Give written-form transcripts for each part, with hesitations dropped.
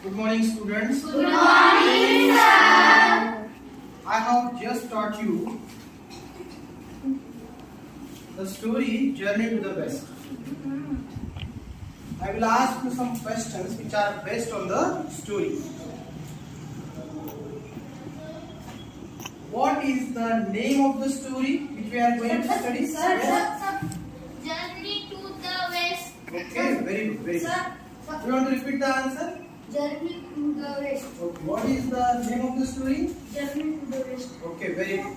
Good morning, students. Good morning, sir. I have just taught you the story Journey to the West. I will ask you some questions which are based on the story. What is the name of the story which we are going to study? Sir. Journey to the West. Okay, very good, very good. Sir. You want to repeat the answer? Journey to the West. Okay. What is the name of the story? Journey to the West. Okay, very good.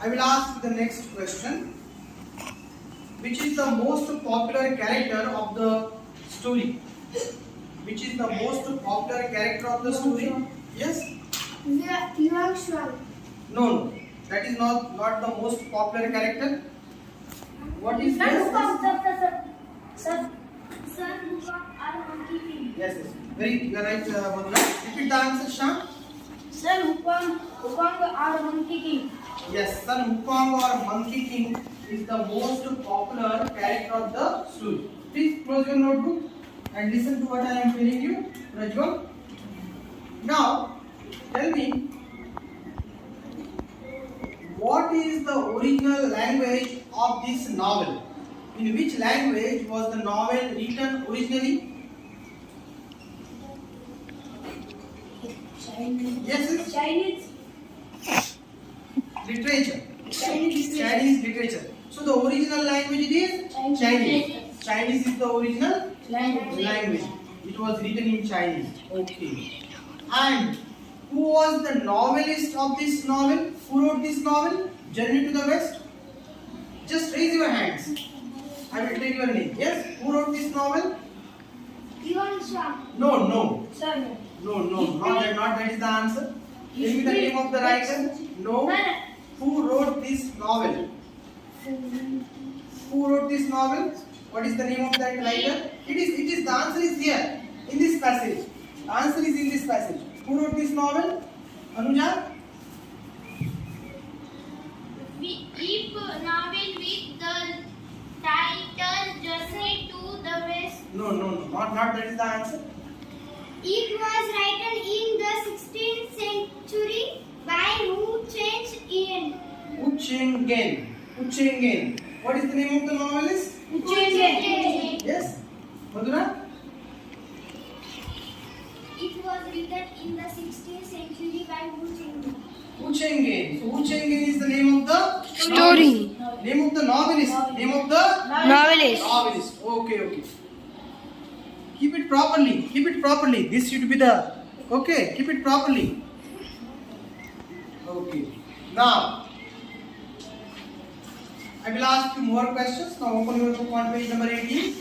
I will ask the next question. Which is the most popular character of the story? Which is the most popular character of the story? Yes? Yuan Shuang. No. That is not the most popular character. What is this? Sir. Sun Wukong or Monkey King. Yes. Very, you are right, Madhura. Repeat the answer, Sham. Sun Wukong or Monkey King. Yes, Sun Wukong or Monkey King is the most popular character of the story. Please close your notebook and listen to what I am telling you, Rajwal. Now, tell me, what is the original language of this novel? In which language was the novel written originally? Yes, Chinese. literature. Chinese Literature. So the original language is Chinese. Chinese is the original language. It was written in Chinese. Okay. And who was the novelist of this novel? Who wrote this novel? Journey to the West? Just raise your hands. I will take your name. Yes? Who wrote this novel? Yuan Shuang. No. Sir. No. Not that is the answer. Tell me the name of the writer. No. Who wrote this novel? Who wrote this novel? What is the name of that writer? It is the answer is here in this passage. The answer is in this passage. Who wrote this novel? Anuja? If novel with the title Journey to the West. No. Not that is the answer. It was written in the 16th century by Wu Cheng. Wu Cheng-yen. What is the name of the novelist? Yes? Madhura? It was written in the 16th century by Wu Cheng. Wu Cheng-yen. So Wu Cheng-yen is the name of the Story. Name of the novelist. Name of the Novelist. Okay. Keep it properly. This should be the... Okay, keep it properly. Okay. Now, I will ask you more questions. Now open your book on page number 18.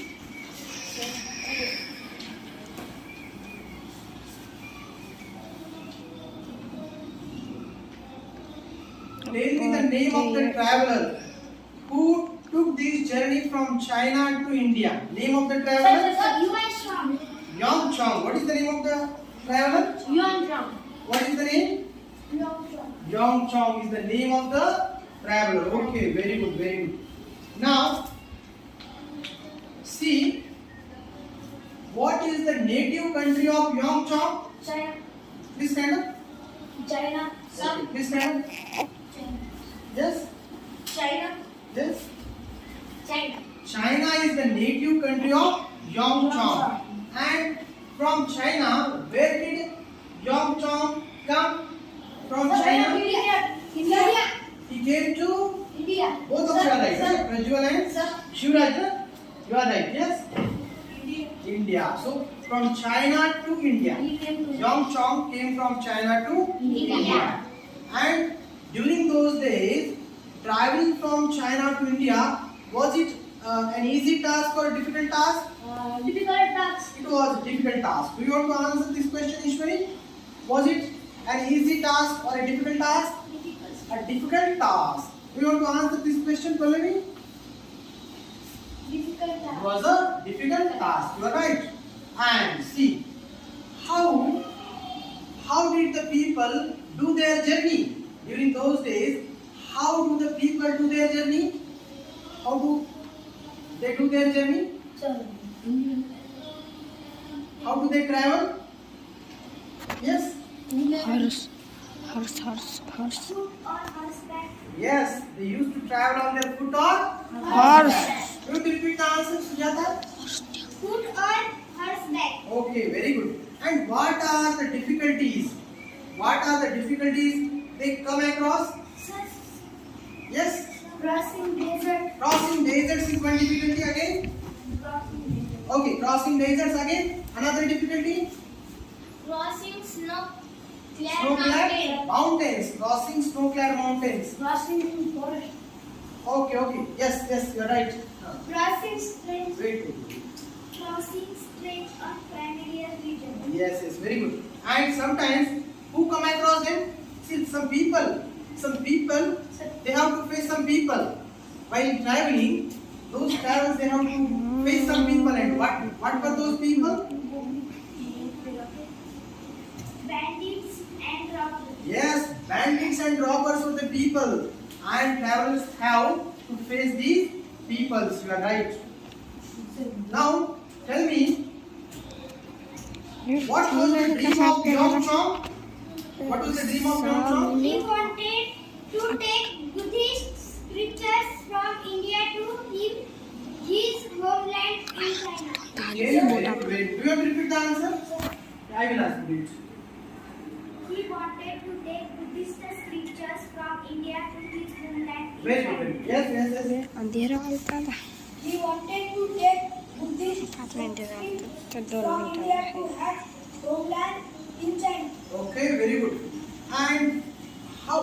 Tell me the name of the traveler who took this journey from China to India. Name of the traveler? Yuan Shuang. Yang Chong. What is the name of the traveler? Yuan Shuang. What is the name? Yang Chong is the name of the traveler. Okay, very good. Now, see, what is the native country of Yang Chong? China. Please stand up. China. Okay, please stand up. Yes? China. Yes? China. China is the native country of Yang Chong. And from China, where did Yang Chong come? From China, India. he came to... India. Both of you are right. Sir. Prajwal and Sir. Shivraj, you are right. Yes? India. So from China to India. Yang Chong came from China to India. And during those days, traveling from China to India, was it an easy task or a difficult task? Difficult task. It was a difficult task. Do you want to answer this question, Ishwari? Was it an easy task or a difficult task? A difficult task. Do you want to answer this question, Pallavi? Difficult It task. was a difficult task. You are right. And see, how did the people do their journey during those days? How do the people do their journey? How do they do their journey? How do they travel? Yes. Horse. Foot or horseback. Yes. They used to travel on their foot or Horse. you want to repeat the answer, Sujata? Foot or horseback. Okay, very good. And what are the difficulties? What are the difficulties they come across? Yes. Crossing desert. Crossing deserts is one difficulty again. Crossing desert. Okay, crossing deserts again. Another difficulty. Crossing snow-clad Snow-clad mountains. mountains. Crossing snow-clad mountains. Crossing forest. Okay. Yes, you're right. Crossing strait. Wait. Crossing strait or familiar region. Yes, very good. And sometimes, who come across them? See, some people, they have to face some people. While traveling, those travels they have to face some people. And what were those people? Bandits and robbers. Yes, bandits and robbers were the people. And travelers have to face these peoples. You are right. Now, tell me, what was the dream of Yeongchong? What was the dream of Yeongchong? He wanted to take Buddhist scriptures from India to his homeland in China. Okay, very good. Do you want to repeat the answer? I will ask you. He wanted to take Buddhist scriptures from India to his homeland in Very China. good. Yes. अंधेरा होता था He wanted to take Buddhist 5 minute तो 2 from minute India to his homeland in China. Okay, very good. And how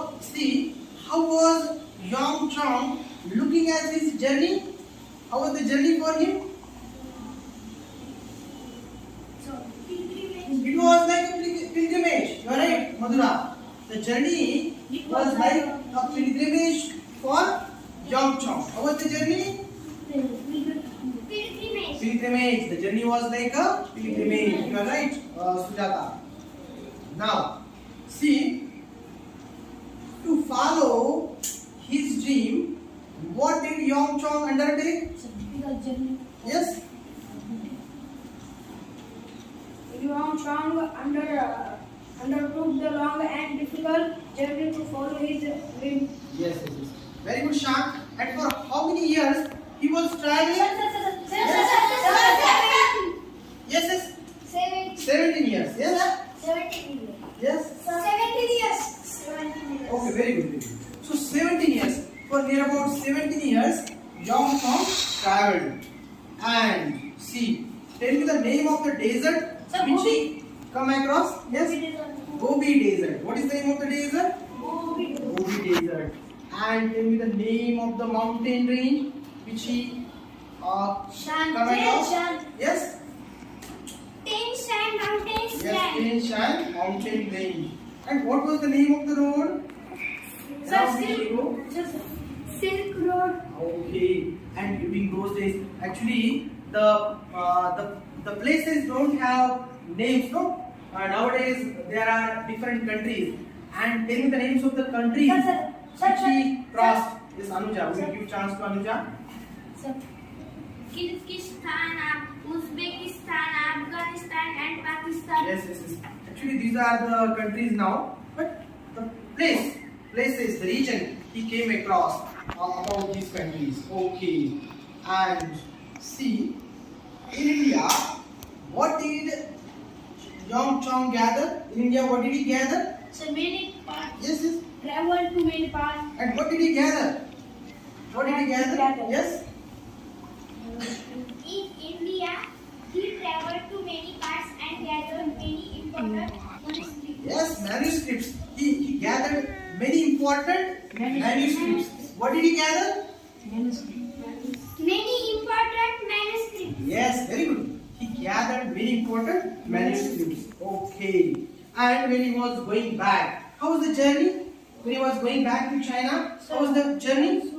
was Yeongchong looking at his journey? How was the journey for him? So, pilgrimage. It was like a pilgrimage. You are right, Madhura. The journey was like a pilgrimage for Yeongchong. How was the journey? Pilgrimage. Pilgrimage. The journey was like a pilgrimage. You are right, Sujata. Now, see, to follow his dream, what did Yeongchong undertake? Yes. Yeongchong undertook the long and difficult journey to follow his dream. Yes. Very good, Shan. And for how many years he was traveling? Yes. 17 years. Yes. 17 years. Yes. 17 years. Okay, very good. So 17 years. For near about 17 years, Yeongchong traveled. And see, tell me the name of the desert which he come across. Yes. Gobi Desert. What is the name of the desert? Gobi Desert. And tell me the name of the mountain range which he come across. Yes. Tin Shan Mountains Yes, land. Tin Shan mountain range. And what was the name of the road? Around which he go? Silk Road. Okay. And during those days, actually, the places don't have names, no? Nowadays there are different countries. And tell me the names of the countries which he crossed. Yes, Anuja. Will you give chance to Anuja? Kyrgyzstan, Uzbekistan, Afghanistan, and Pakistan. Yes. Actually, these are the countries now. But the places, the region he came across about these countries. Okay. And see, in India, what did Yeongchong gather? In India, what did he gather? So many parts. Yes. Travel to many parts. And what did he gather? Gather. Yes. In India, he traveled to many parts and gathered many important manuscripts. Yes, manuscripts. He gathered many important manuscripts. What did he gather? Many important manuscripts. Yes, very good. He gathered many important manuscripts. Okay. And when he was going back, how was the journey? When he was going back to China, how was the journey?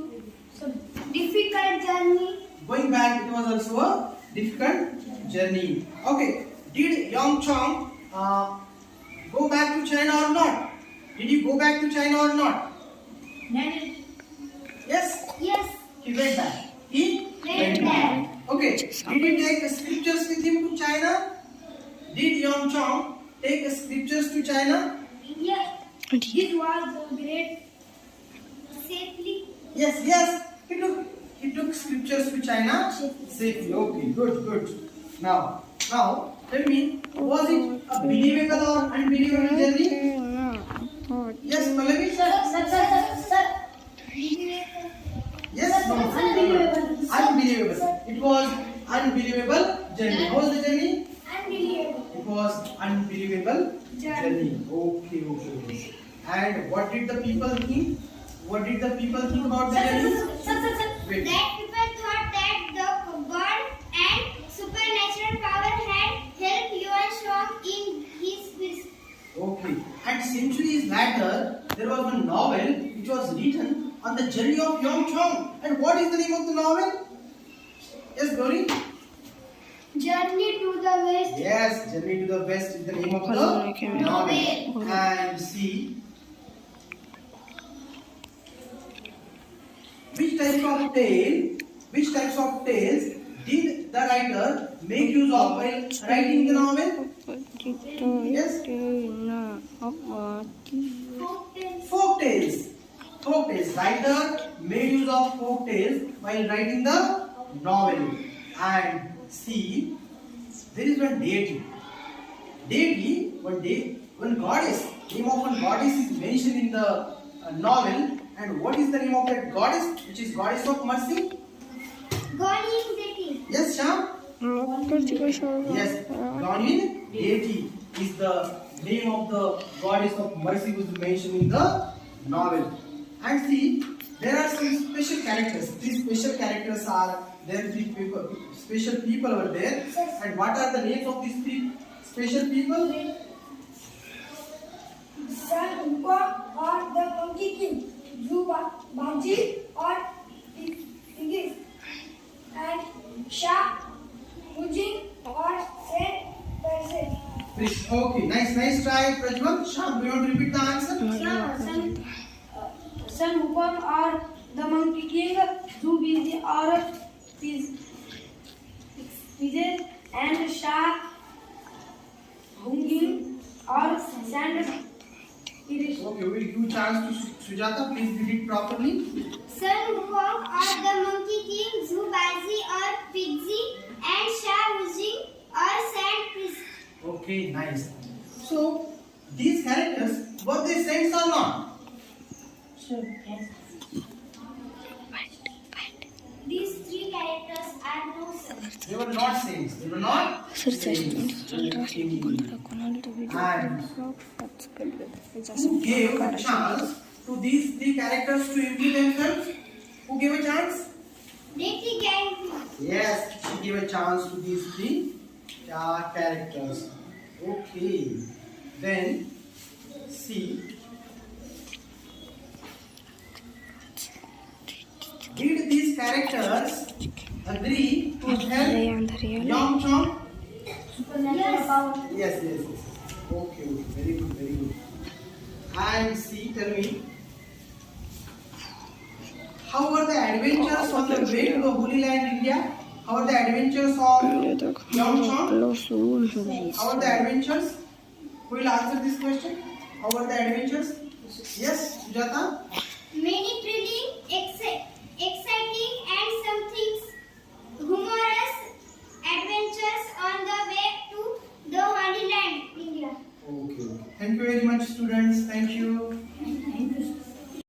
Difficult journey. Going back, it was also a difficult journey. Okay. Did Yeongchong go back to China or not? Did he go back to China or not? Yes. Yes. He went back. He Went back. Okay. Did he take the scriptures with him to China? Did Yeongchong take scriptures to China? India. This was the great safely. Yes. He took scriptures to China safely. Okay, good. Now, tell me, was it a believable or unbelievable journey? Yes, Pallavi? Sir. Yes, no, unbelievable. It was unbelievable journey. How was the journey? Unbelievable. It was unbelievable journey. Okay. And what did the people think? What did the people think about the journey? Wait. That people thought that the God and supernatural power had helped Yuan Shuang in his quest. Okay. And centuries later, there was one novel which was written on the journey of Yuan Chong. And what is the name of the novel? Yes, Gauri? Journey to the West. Yes, Journey to the West is the name of the novel. And see, which types of tales did the writer make use of while writing the novel? Yes. Folk tales. Writer made use of folk tales while writing the novel. And see, there is one deity. One goddess. Name of one goddess is mentioned in the novel. And what is the name of that goddess? Which is goddess of mercy? Guanyin deity. Yes, Sham? Yes, Guanyin deity is the name of the goddess of mercy which is mentioned in the novel. And see, there are some special characters. These special characters are there. Three people, special people over there. And what are the names of these three special people? Sun Wukong or the Monkey King. Zhu Baji or Tigis. And Shah Mujing or Saint Percy. Okay, nice try, Prajwal. Sham, do you want to repeat the answer? Sun Wukong or the Monkey King. Zhu Baji or Tigis. And Shah Mujing or Saint Percy. Okay, we'll give chance to Sujata. Please read it properly. Sun Wukong or the Monkey King, Zhu Bazi or Pigzi, and Shah Mujing or Saint Percy. Okay, nice. So, these characters, were they saints or not? Sure, yes. These three characters are no saints. They were not saints. They were not saints. And who gave a chance to these three characters to improve themselves? Who gave a chance? Deity Gang. Yes, she gave a chance to these three characters. Okay. Then, see. Did these characters agree to help Yang Chong? Yes. Yes. Okay. Very good. And see, tell me, how were the adventures on the way to the Holy Land, India? How are the adventures of Yang Chong? How are the adventures? Who will answer this question? How are the adventures? Yes, Sujata? Many thrilling, exciting, and some things humorous adventures on the way to the Holy Land, India. Okay. Thank you very much, students. Thank you.